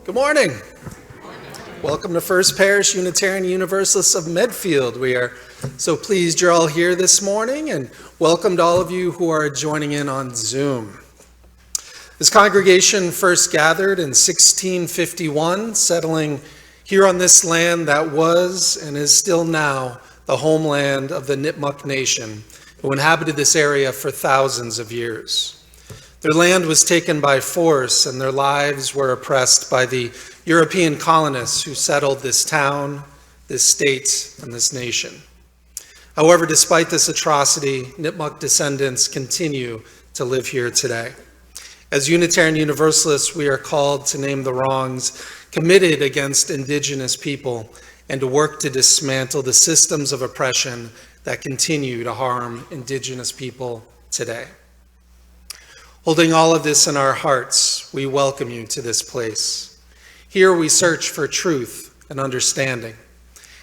Good morning. Welcome to First Parish Unitarian Universalists of Medfield. We are so pleased you're all here this morning, and welcome to all of you who are joining in on Zoom. This congregation first gathered in 1651, settling here on this land that was and is still now the homeland of the Nipmuc Nation, who inhabited this area for thousands of years. Their land was taken by force, and their lives were oppressed by the European colonists who settled this town, this state, and this nation. However, despite this atrocity, Nipmuc descendants continue to live here today. As Unitarian Universalists, we are called to name the wrongs committed against Indigenous people and to work to dismantle the systems of oppression that continue to harm Indigenous people today. Holding all of this in our hearts, we welcome you to this place. Here we search for truth and understanding.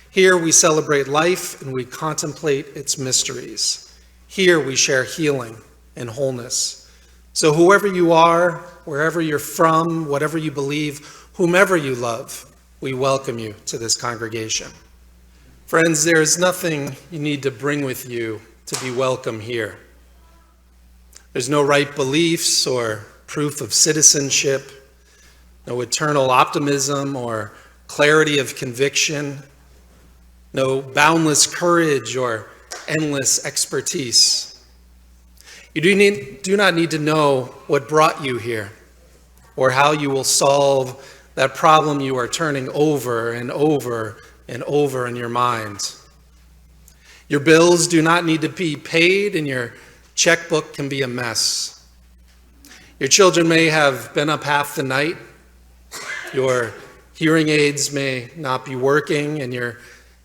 Here we celebrate life and we contemplate its mysteries. Here we share healing and wholeness. So whoever you are, wherever you're from, whatever you believe, whomever you love, we welcome you to this congregation. Friends, there is nothing you need to bring with you to be welcome here. There's no right beliefs or proof of citizenship, no eternal optimism or clarity of conviction, no boundless courage or endless expertise. You do not need to know what brought you here or how you will solve that problem you are turning over and over and over in your mind. Your bills do not need to be paid, and your checkbook can be a mess. Your children may have been up half the night. Your hearing aids may not be working, and your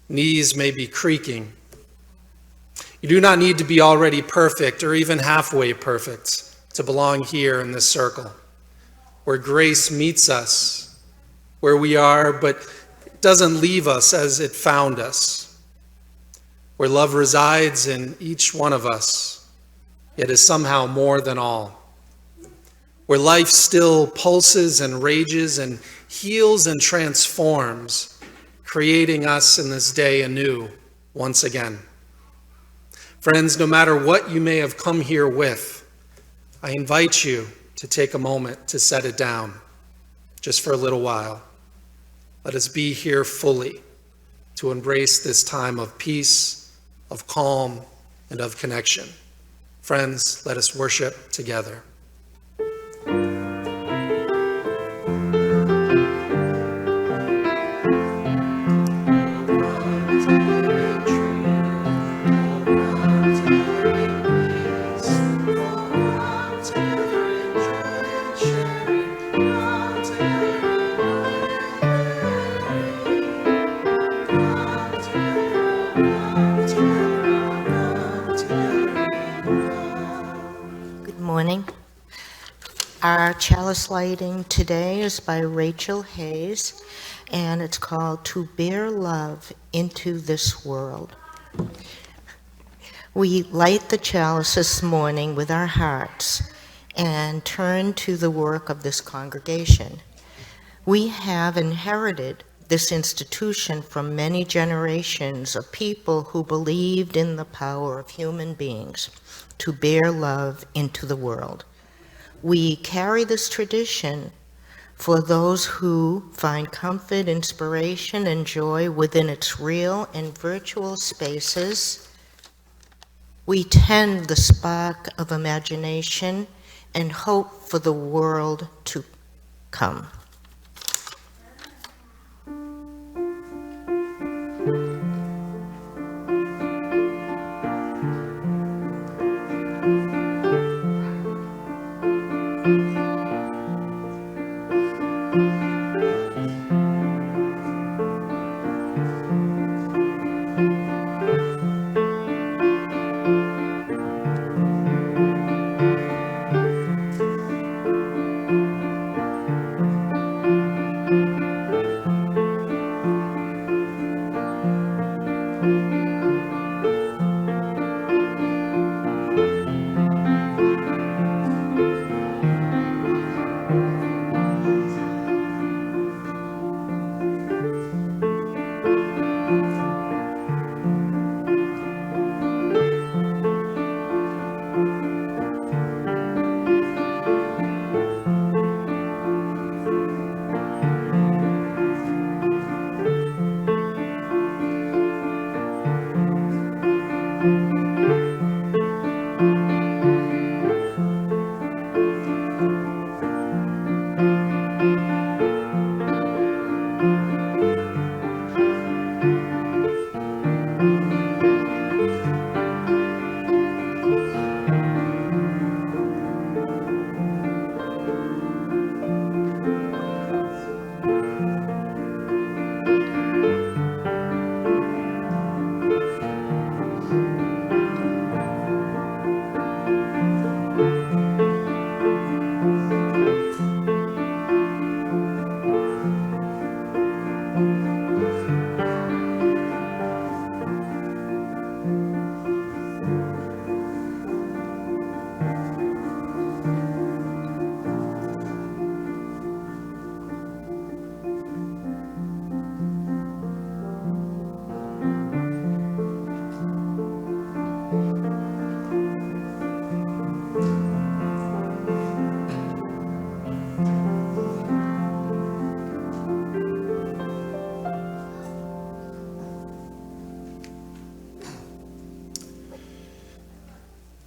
knees may be creaking. You do not need to be already perfect or even halfway perfect to belong here in this circle, where grace meets us where we are, but doesn't leave us as it found us, where love resides in each one of us, yet is somehow more than all, where life still pulses and rages and heals and transforms, creating us in this day anew once again. Friends, no matter what you may have come here with, I invite you to take a moment to set it down, just for a little while. Let us be here fully to embrace this time of peace, of calm, and of connection. Friends, let us worship together. Our chalice lighting today is by Rachel Hayes, and it's called To Bear Love into This World. We light the chalice this morning with our hearts and turn to the work of this congregation. We have inherited this institution from many generations of people who believed in the power of human beings to bear love into the world. We carry this tradition for those who find comfort, inspiration, and joy within its real and virtual spaces. We tend the spark of imagination and hope for the world to come.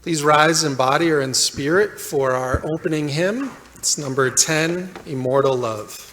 Please rise in body or in spirit for our opening hymn. It's number 10, Immortal Love.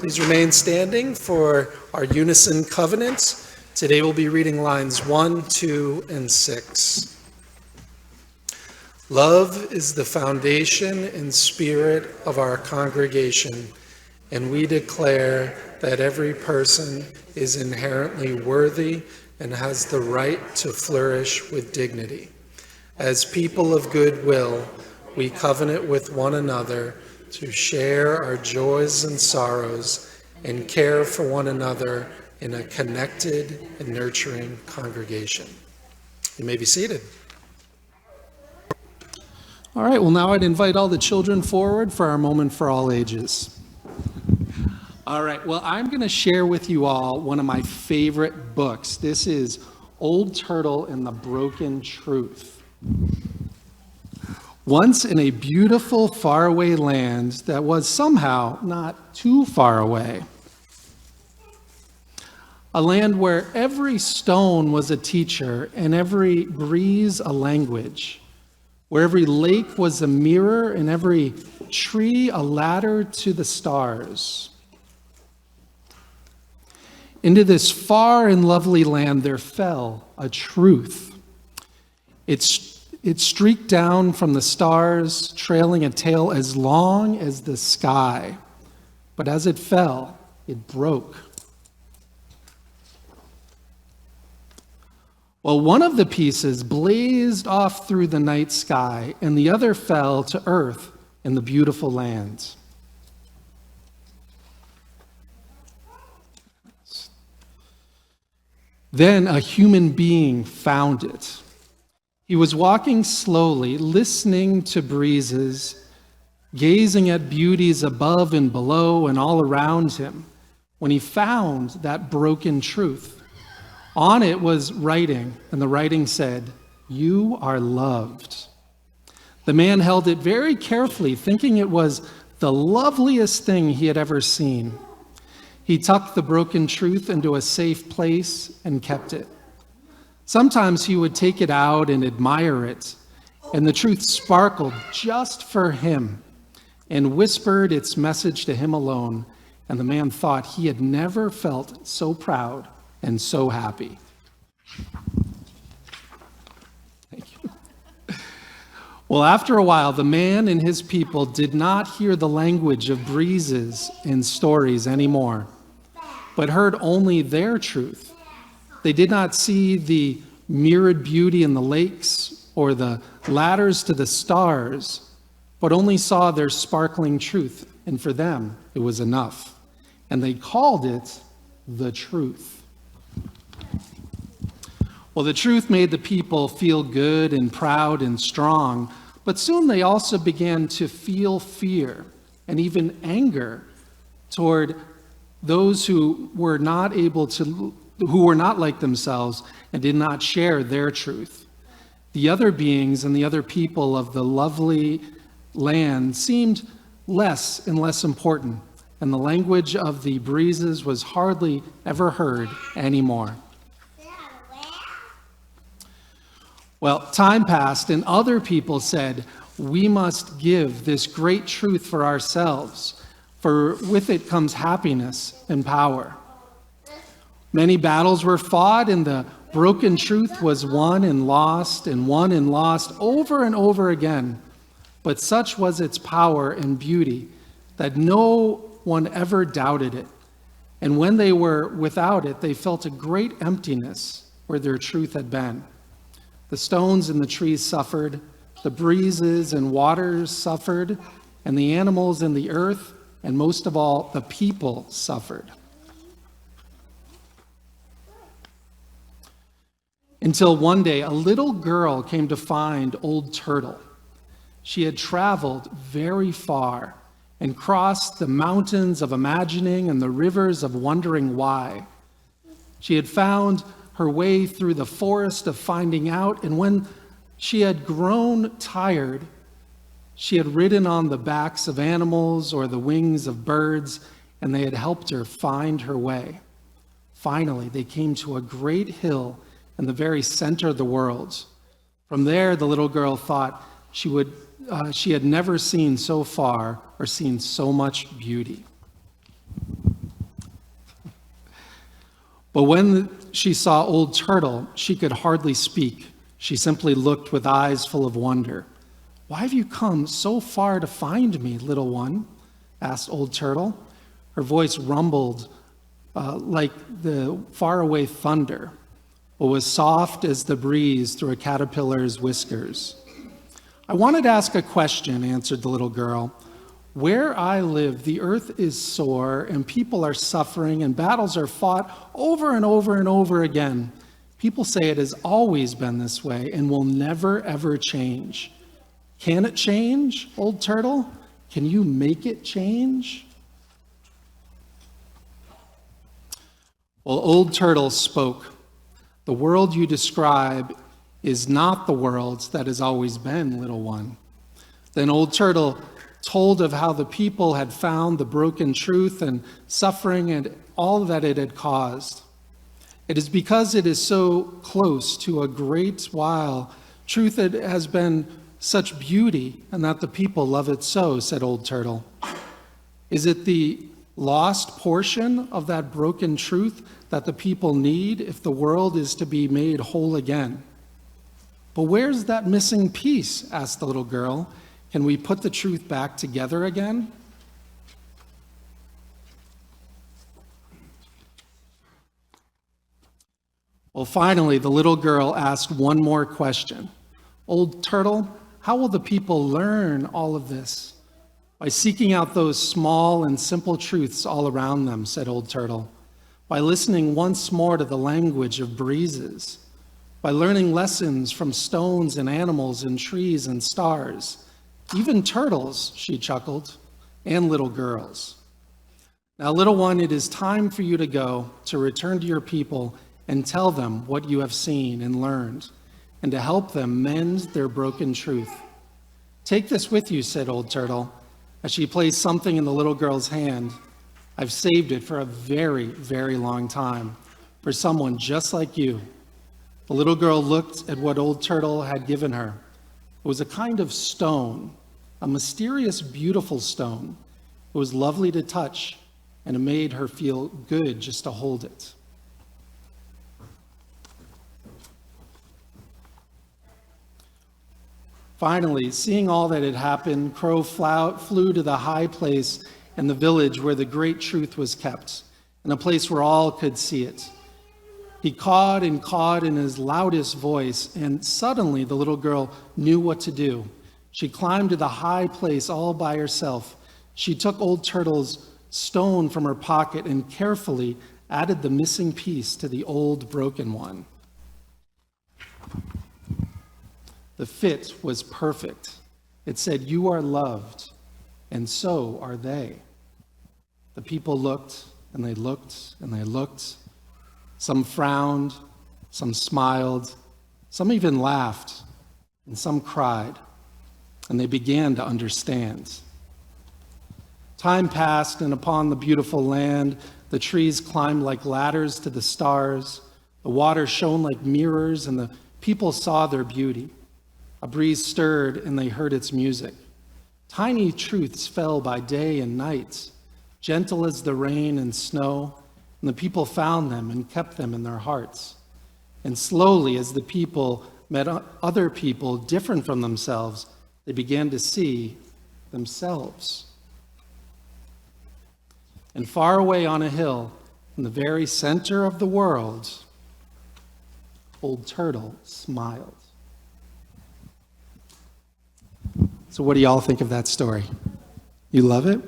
Please remain standing for our unison covenant. Today we'll be reading lines 1, 2, and 6. Love is the foundation and spirit of our congregation, and we declare that every person is inherently worthy and has the right to flourish with dignity. As people of goodwill, we covenant with one another to share our joys and sorrows and care for one another in a connected and nurturing congregation. You may be seated. All right, well, now I'd invite all the children forward for our moment for all ages. All right, well, I'm going to share with you all one of my favorite books. This is Old Turtle and the Broken Truth. Once in a beautiful faraway land that was somehow not too far away. A land where every stone was a teacher and every breeze a language. Where every lake was a mirror and every tree a ladder to the stars. Into this far and lovely land there fell a truth. It streaked down from the stars, trailing a tail as long as the sky. But as it fell, it broke. Well, one of the pieces blazed off through the night sky, and the other fell to earth in the beautiful land. Then a human being found it. He was walking slowly, listening to breezes, gazing at beauties above and below and all around him, when he found that broken truth. On it was writing, and the writing said, "You are loved." The man held it very carefully, thinking it was the loveliest thing he had ever seen. He tucked the broken truth into a safe place and kept it. Sometimes he would take it out and admire it, and the truth sparkled just for him and whispered its message to him alone, and the man thought he had never felt so proud and so happy. Thank you. Well, after a while, the man and his people did not hear the language of breezes and stories anymore, but heard only their truth. They did not see the mirrored beauty in the lakes or the ladders to the stars, but only saw their sparkling truth and for them, it was enough. And they called it the truth. Well, the truth made the people feel good and proud and strong, but soon they also began to feel fear and even anger toward those who were not like themselves and did not share their truth. The other beings and the other people of the lovely land seemed less and less important, and the language of the breezes was hardly ever heard anymore. Well, time passed, and other people said, "We must give this great truth for ourselves, for with it comes happiness and power." Many battles were fought, and the broken truth was won and lost over and over again. But such was its power and beauty that no one ever doubted it. And when they were without it, they felt a great emptiness where their truth had been. The stones and the trees suffered, the breezes and waters suffered, and the animals and the earth, and most of all, the people suffered. Until one day, a little girl came to find Old Turtle. She had traveled very far and crossed the mountains of imagining and the rivers of wondering why. She had found her way through the forest of finding out, and when she had grown tired, she had ridden on the backs of animals or the wings of birds, and they had helped her find her way. Finally, they came to a great hill in the very center of the world. From there, the little girl thought she had never seen so far or seen so much beauty. But when she saw Old Turtle, she could hardly speak. She simply looked with eyes full of wonder. "Why have you come so far to find me, little one?" asked Old Turtle. Her voice rumbled like the faraway thunder, but was soft as the breeze through a caterpillar's whiskers. "I wanted to ask a question," answered the little girl. "Where I live, the earth is sore, and people are suffering, and battles are fought over and over and over again. People say it has always been this way and will never, ever change. Can it change, Old Turtle? Can you make it change?" Well, Old Turtle spoke. "The world you describe is not the world that has always been, little one." Then Old Turtle told of how the people had found the broken truth and suffering and all that it had caused. "It is because it is so close to a great while, truth that has been such beauty, and that the people love it so," said Old Turtle. "Is it the lost portion of that broken truth that the people need if the world is to be made whole again?" "But where's that missing piece?" asked the little girl. "Can we put the truth back together again?" Well, finally, the little girl asked one more question. "Old Turtle, how will the people learn all of this?" "By seeking out those small and simple truths all around them," said Old Turtle. "By listening once more to the language of breezes. By learning lessons from stones and animals and trees and stars. Even turtles," she chuckled, "and little girls. Now, little one, it is time for you to go, to return to your people and tell them what you have seen and learned, and to help them mend their broken truth. Take this with you," said Old Turtle, as she placed something in the little girl's hand. "I've saved it for a very, very long time, for someone just like you." The little girl looked at what Old Turtle had given her. It was a kind of stone, a mysterious, beautiful stone. It was lovely to touch, and it made her feel good just to hold it. Finally, seeing all that had happened, Crow flew to the high place in the village where the great truth was kept, in a place where all could see it. He cawed and cawed in his loudest voice, and suddenly the little girl knew what to do. She climbed to the high place all by herself. She took Old Turtle's stone from her pocket and carefully added the missing piece to the old broken one. The fit was perfect. It said, "You are loved, and so are they." The people looked, and they looked, and they looked. Some frowned, some smiled, some even laughed, and some cried, and they began to understand. Time passed, and upon the beautiful land, the trees climbed like ladders to the stars. The water shone like mirrors, and the people saw their beauty. A breeze stirred, and they heard its music. Tiny truths fell by day and night, gentle as the rain and snow, and the people found them and kept them in their hearts. And slowly, as the people met other people different from themselves, they began to see themselves. And far away on a hill, in the very center of the world, Old Turtle smiled. So what do y'all think of that story? You love it?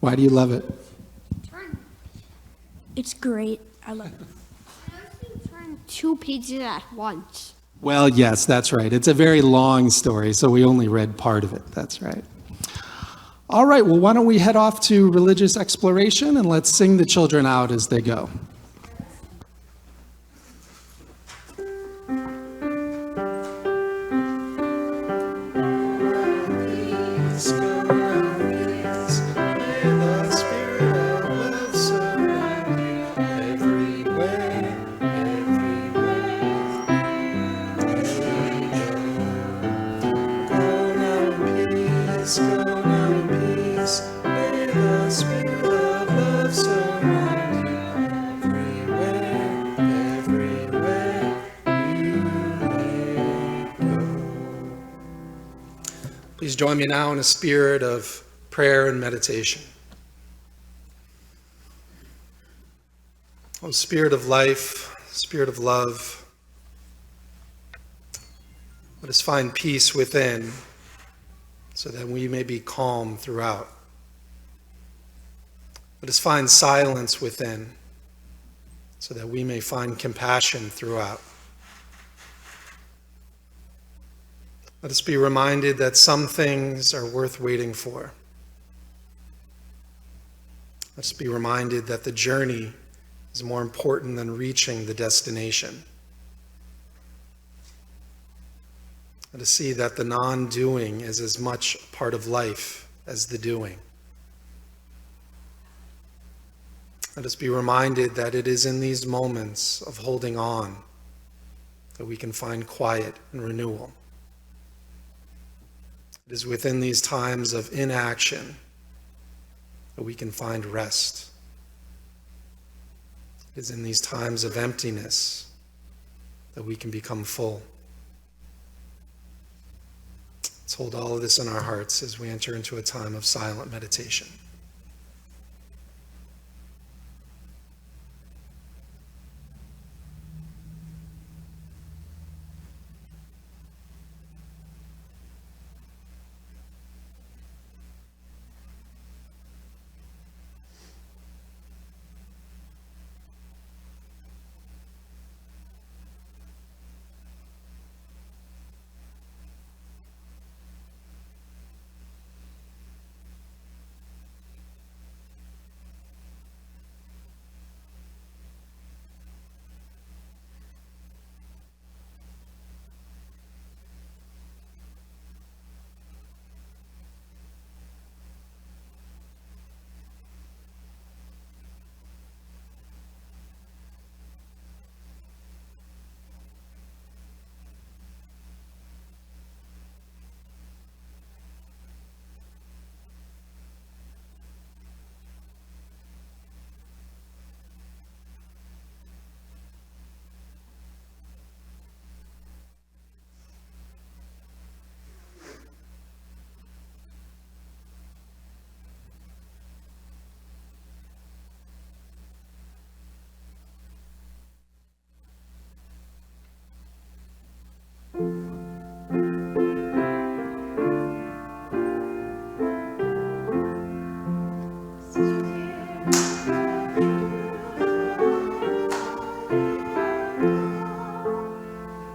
Why do you love it? It's great. I love it. Turn 2 pages at once. Well, yes, that's right. It's a very long story, so we only read part of it. That's right. All right, well, why don't we head off to religious exploration and let's sing the children out as they go. Please join me now in a spirit of prayer and meditation. Oh, Spirit of life, Spirit of love, let us find peace within so that we may be calm throughout. Let us find silence within so that we may find compassion throughout. Let us be reminded that some things are worth waiting for. Let us be reminded that the journey is more important than reaching the destination. Let us see that the non-doing is as much part of life as the doing. Let us be reminded that it is in these moments of holding on that we can find quiet and renewal. It is within these times of inaction that we can find rest. It is in these times of emptiness that we can become full. Let's hold all of this in our hearts as we enter into a time of silent meditation.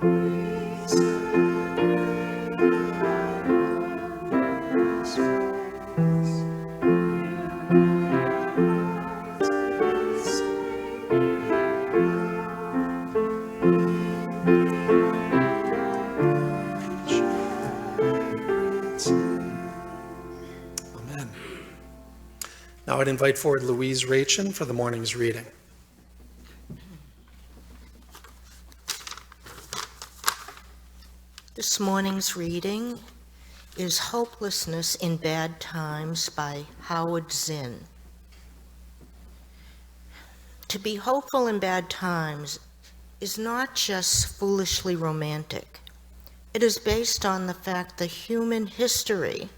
Amen. Now I'd invite forward Louise Rachin for the morning's reading. This morning's reading is Hopelessness in Bad Times by Howard Zinn. To be hopeful in bad times is not just foolishly romantic. It is based on the fact that human history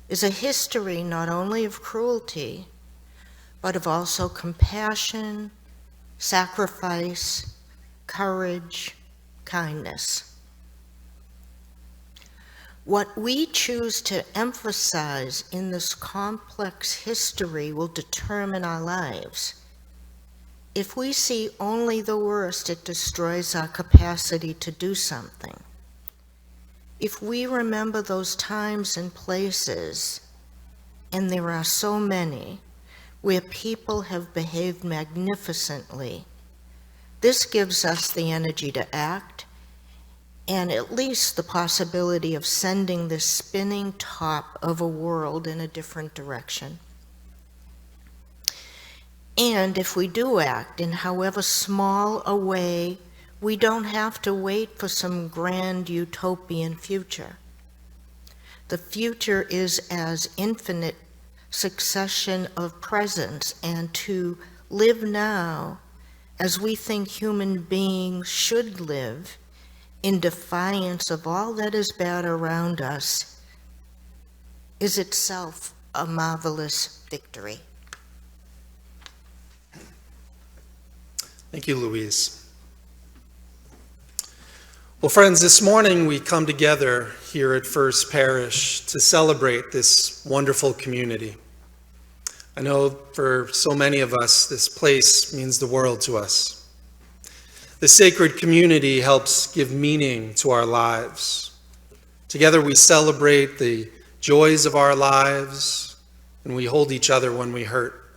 is a history not only of cruelty, but of also compassion, sacrifice, courage, kindness. What we choose to emphasize in this complex history will determine our lives. If we see only the worst, it destroys our capacity to do something. If we remember those times and places, and there are so many, where people have behaved magnificently, this gives us the energy to act, and at least the possibility of sending this spinning top of a world in a different direction. And if we do act in however small a way, we don't have to wait for some grand utopian future. The future is as infinite succession of presents, and to live now as we think human beings should live, in defiance of all that is bad around us, is itself a marvelous victory. Thank you, Louise. Well, friends, this morning we come together here at First Parish to celebrate this wonderful community. I know for so many of us, this place means the world to us. The sacred community helps give meaning to our lives. Together we celebrate the joys of our lives, and we hold each other when we hurt.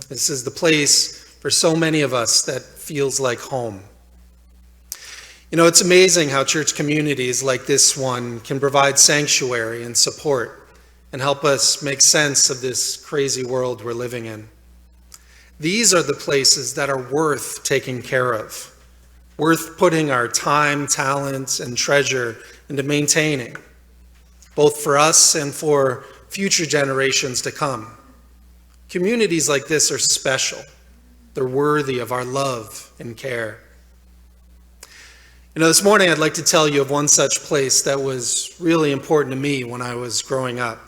This is the place for so many of us that feels like home. You know, it's amazing how church communities like this one can provide sanctuary and support and help us make sense of this crazy world we're living in. These are the places that are worth taking care of, worth putting our time, talent, and treasure into maintaining, both for us and for future generations to come. Communities like this are special. They're worthy of our love and care. You know, this morning I'd like to tell you of one such place that was really important to me when I was growing up.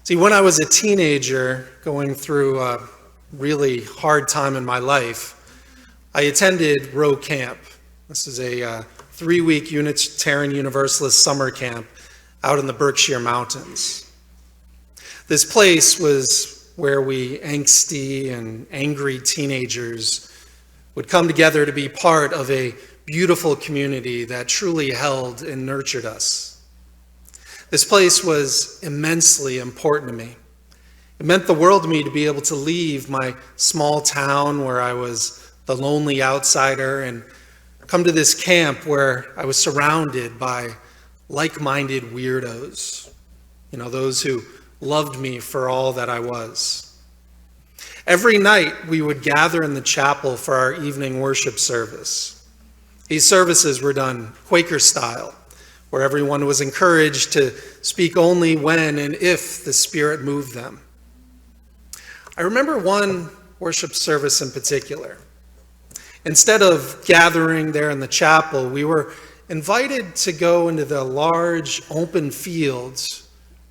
See, when I was a teenager going through a really hard time in my life, I attended Row Camp. This is a 3-week Unitarian Universalist summer camp out in the Berkshire Mountains. This place was where we angsty and angry teenagers would come together to be part of a beautiful community that truly held and nurtured us. This place was immensely important to me. It meant the world to me to be able to leave my small town where I was the lonely outsider and come to this camp where I was surrounded by like-minded weirdos, you know, those who loved me for all that I was. Every night we would gather in the chapel for our evening worship service. These services were done Quaker style, where everyone was encouraged to speak only when and if the Spirit moved them. I remember one worship service in particular. Instead of gathering there in the chapel, we were invited to go into the large open fields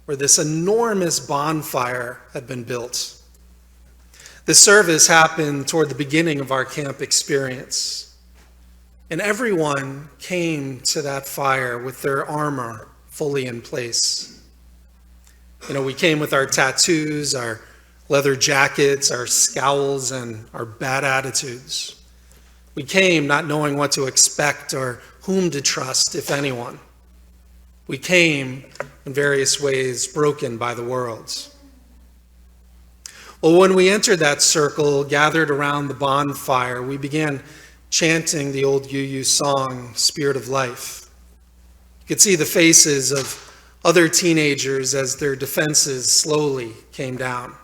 where this enormous bonfire had been built. The service happened toward the beginning of our camp experience, and everyone came to that fire with their armor fully in place. You know, we came with our tattoos, our leather jackets, our scowls, and our bad attitudes. We came not knowing what to expect or whom to trust, if anyone. We came in various ways broken by the world. Well, when we entered that circle, gathered around the bonfire, we began chanting the old UU song, Spirit of Life. You could see the faces of other teenagers as their defenses slowly came down.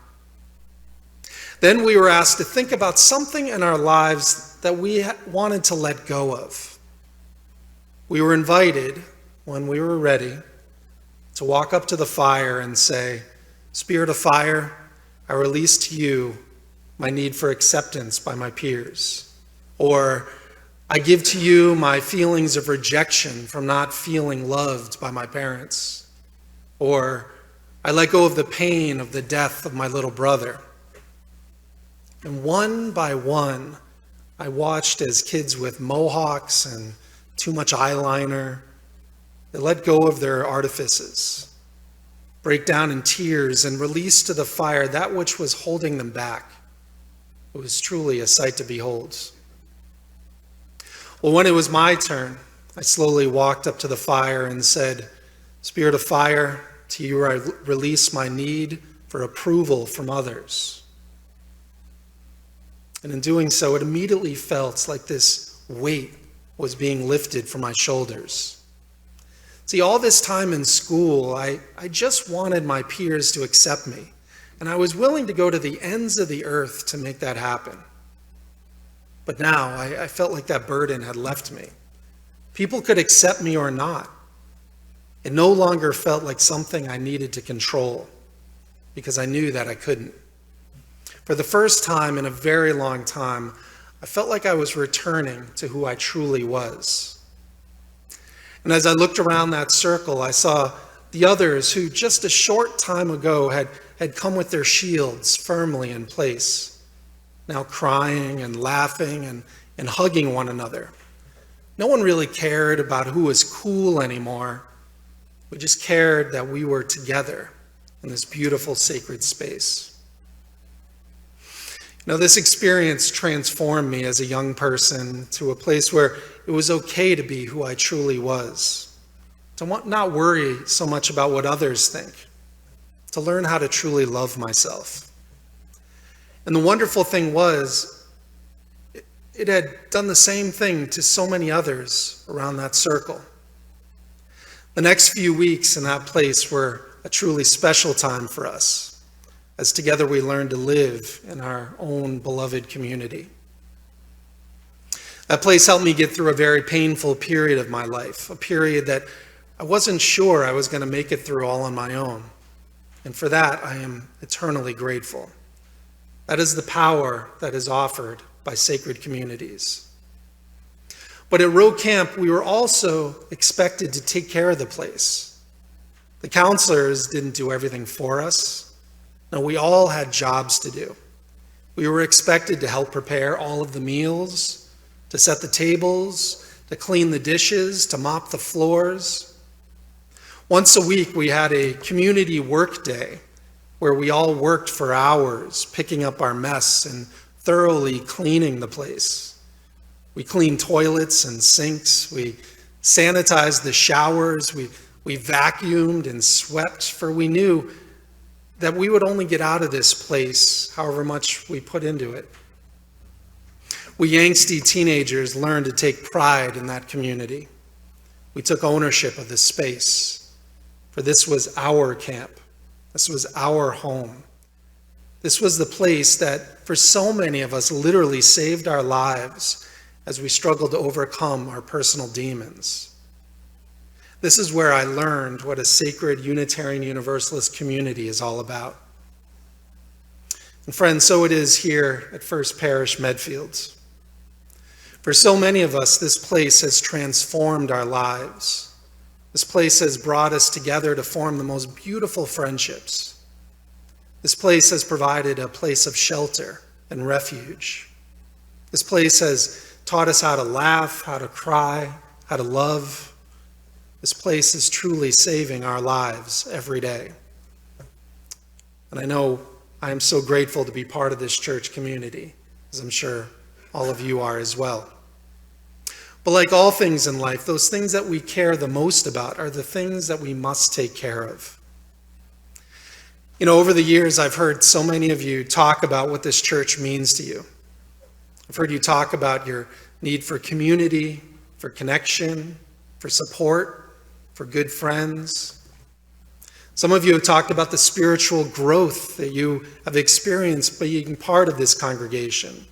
Then we were asked to think about something in our lives that we wanted to let go of. We were invited, when we were ready, to walk up to the fire and say, Spirit of fire, I release to you my need for acceptance by my peers. Or, I give to you my feelings of rejection from not feeling loved by my parents. Or, I let go of the pain of the death of my little brother. And one by one, I watched as kids with mohawks and too much eyeliner, they let go of their artifices, break down in tears, and release to the fire that which was holding them back. It was truly a sight to behold. Well, when it was my turn, I slowly walked up to the fire and said, Spirit of fire, to you I release my need for approval from others. And in doing so, it immediately felt like this weight was being lifted from my shoulders. See, all this time in school, I just wanted my peers to accept me, and I was willing to go to the ends of the earth to make that happen. But now, I felt like that burden had left me. People could accept me or not. It no longer felt like something I needed to control, because I knew that I couldn't. For the first time in a very long time, I felt like I was returning to who I truly was. And as I looked around that circle, I saw the others who just a short time ago had come with their shields firmly in place, now crying and laughing and hugging one another. No one really cared about who was cool anymore. We just cared that we were together in this beautiful sacred space. Now, this experience transformed me as a young person to a place where it was okay to be who I truly was, to not worry so much about what others think, to learn how to truly love myself. And the wonderful thing was, it had done the same thing to so many others around that circle. The next few weeks in that place were a truly special time for us, as together we learned to live in our own beloved community. That place helped me get through a very painful period of my life, a period that I wasn't sure I was going to make it through all on my own. And for that, I am eternally grateful. That is the power that is offered by sacred communities. But at Row Camp, we were also expected to take care of the place. The counselors didn't do everything for us. No, we all had jobs to do. We were expected to help prepare all of the meals, to set the tables, to clean the dishes, to mop the floors. Once a week, we had a community work day where we all worked for hours, picking up our mess and thoroughly cleaning the place. We cleaned toilets and sinks. We sanitized the showers. We vacuumed and swept, for we knew that we would only get out of this place however much we put into it. We angsty teenagers learned to take pride in that community. We took ownership of this space, for this was our camp. This was our home. This was the place that, for so many of us, literally saved our lives as we struggled to overcome our personal demons. This is where I learned what a sacred Unitarian Universalist community is all about. And friends, so it is here at First Parish Medfield. For so many of us, this place has transformed our lives. This place has brought us together to form the most beautiful friendships. This place has provided a place of shelter and refuge. This place has taught us how to laugh, how to cry, how to love. This place is truly saving our lives every day. And I know I am so grateful to be part of this church community, as I'm sure all of you are as well. But like all things in life, those things that we care the most about are the things that we must take care of. You know, over the years, I've heard so many of you talk about what this church means to you. I've heard you talk about your need for community, for connection, for support, for good friends. Some of you have talked about the spiritual growth that you have experienced by being part of this congregation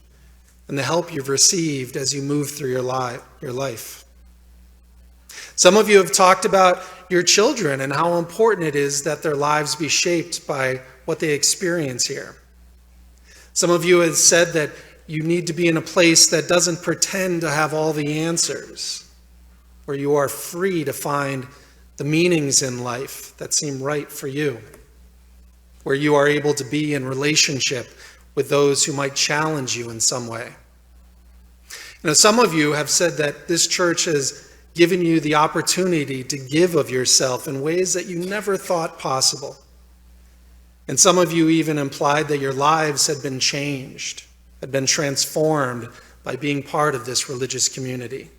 and the help you've received as you move through your life. Some of you have talked about your children and how important it is that their lives be shaped by what they experience here. Some of you have said that you need to be in a place that doesn't pretend to have all the answers, where you are free to find the meanings in life that seem right for you, where you are able to be in relationship with those who might challenge you in some way. You know, some of you have said that this church has given you the opportunity to give of yourself in ways that you never thought possible. And some of you even implied that your lives had been changed, had been transformed by being part of this religious community.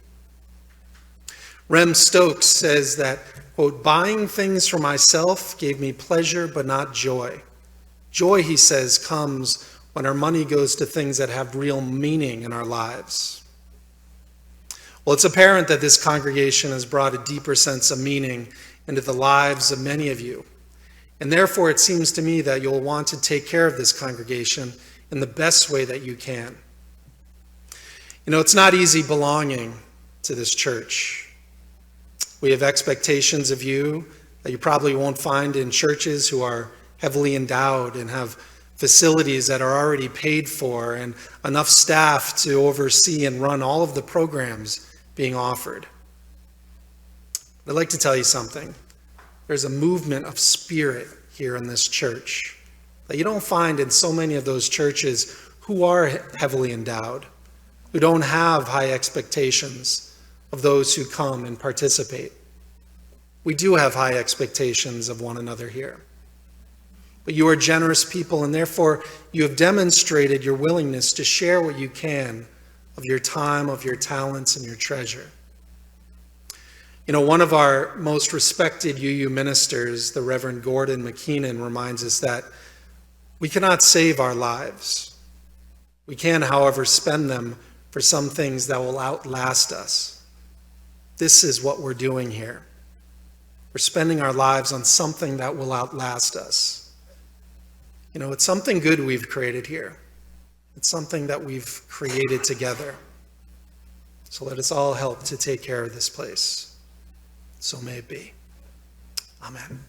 Rem Stokes says that, quote, "Buying things for myself gave me pleasure but not joy. Joy," he says, "comes when our money goes to things that have real meaning in our lives." Well, it's apparent that this congregation has brought a deeper sense of meaning into the lives of many of you. And therefore, it seems to me that you'll want to take care of this congregation in the best way that you can. You know, it's not easy belonging to this church. We have expectations of you that you probably won't find in churches who are heavily endowed and have facilities that are already paid for and enough staff to oversee and run all of the programs being offered. I'd like to tell you something. There's a movement of spirit here in this church that you don't find in so many of those churches who are heavily endowed, who don't have high expectations of those who come and participate. We do have high expectations of one another here. But you are generous people, and therefore you have demonstrated your willingness to share what you can of your time, of your talents, and your treasure. You know, one of our most respected UU ministers, the Reverend Gordon McKeenan, reminds us that we cannot save our lives. We can, however, spend them for some things that will outlast us. This is what we're doing here. We're spending our lives on something that will outlast us. You know, it's something good we've created here. It's something that we've created together. So let us all help to take care of this place. So may it be. Amen.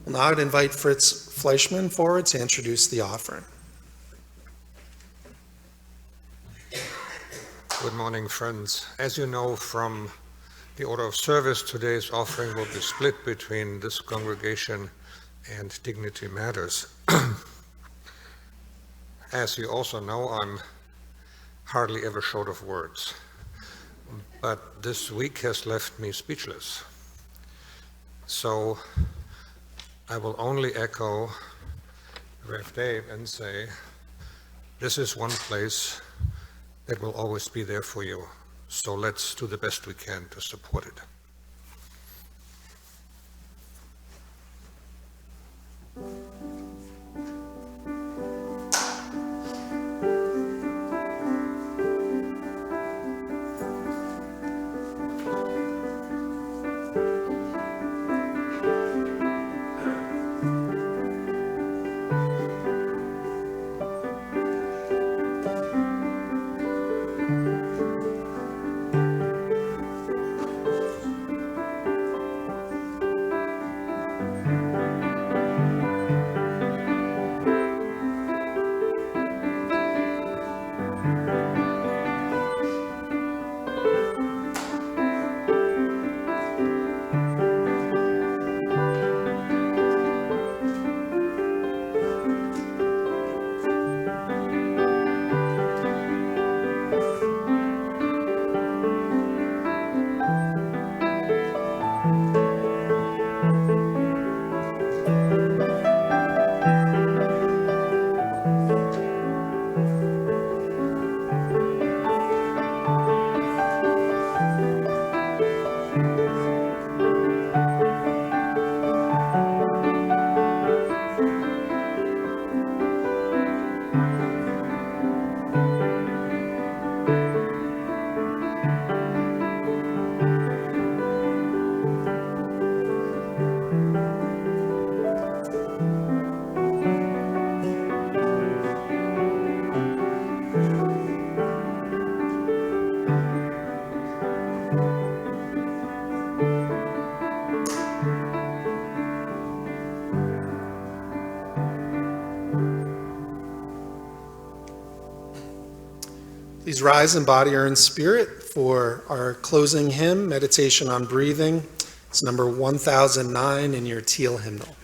Now I'd invite Fritz Fleischman forward to introduce the offering. Good morning, friends. As you know from the order of service, today's offering will be split between this congregation and Dignity Matters. As you also know, I'm hardly ever short of words, but this week has left me speechless. So I will only echo Rev Dave and say, this is one place that will always be there for you. So let's do the best we can to support it. Please rise in body or in spirit for our closing hymn, Meditation on Breathing. It's number 1009 in your teal hymnal.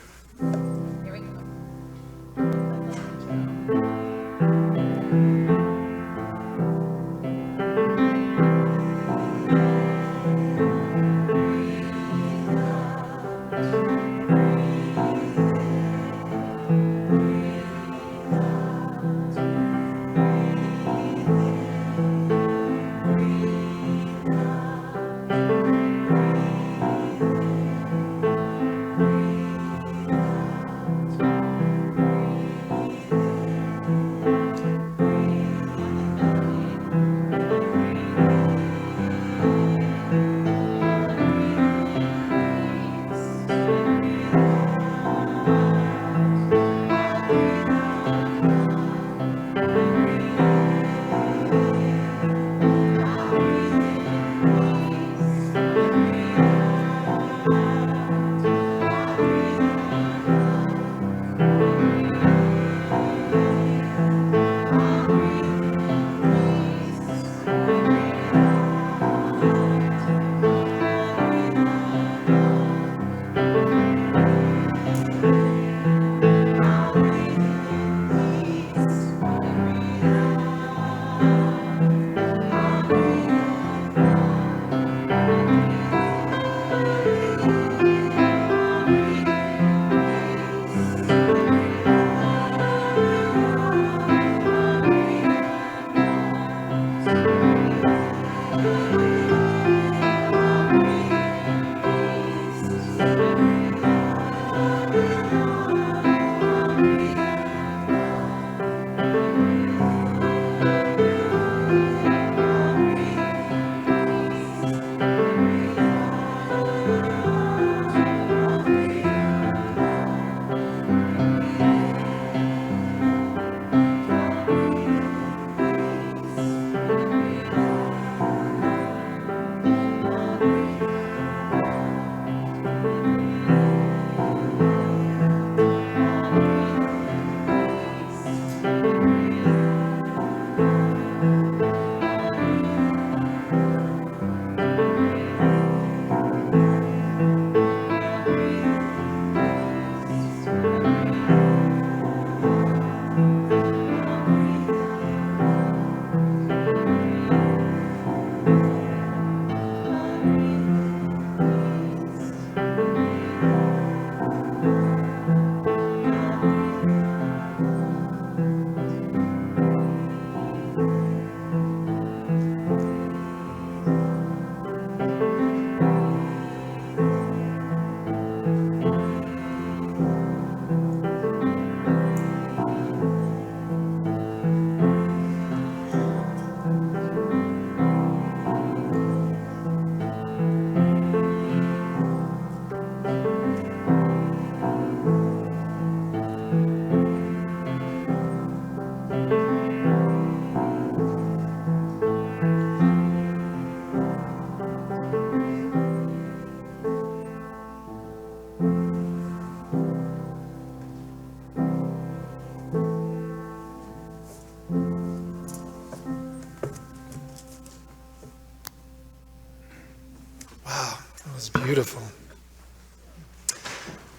Beautiful.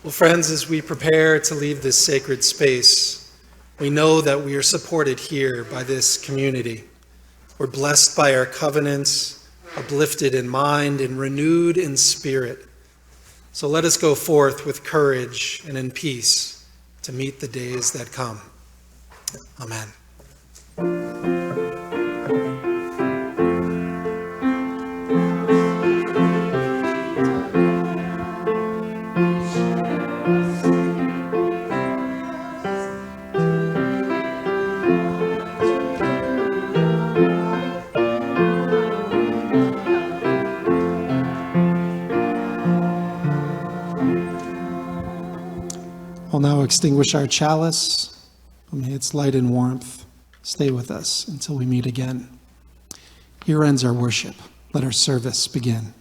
Well, friends, as we prepare to leave this sacred space, we know that we are supported here by this community. We're blessed by our covenants, uplifted in mind and renewed in spirit. So let us go forth with courage and in peace to meet the days that come. Amen. We'll now extinguish our chalice. May its light and warmth stay with us until we meet again. Here ends our worship. Let our service begin.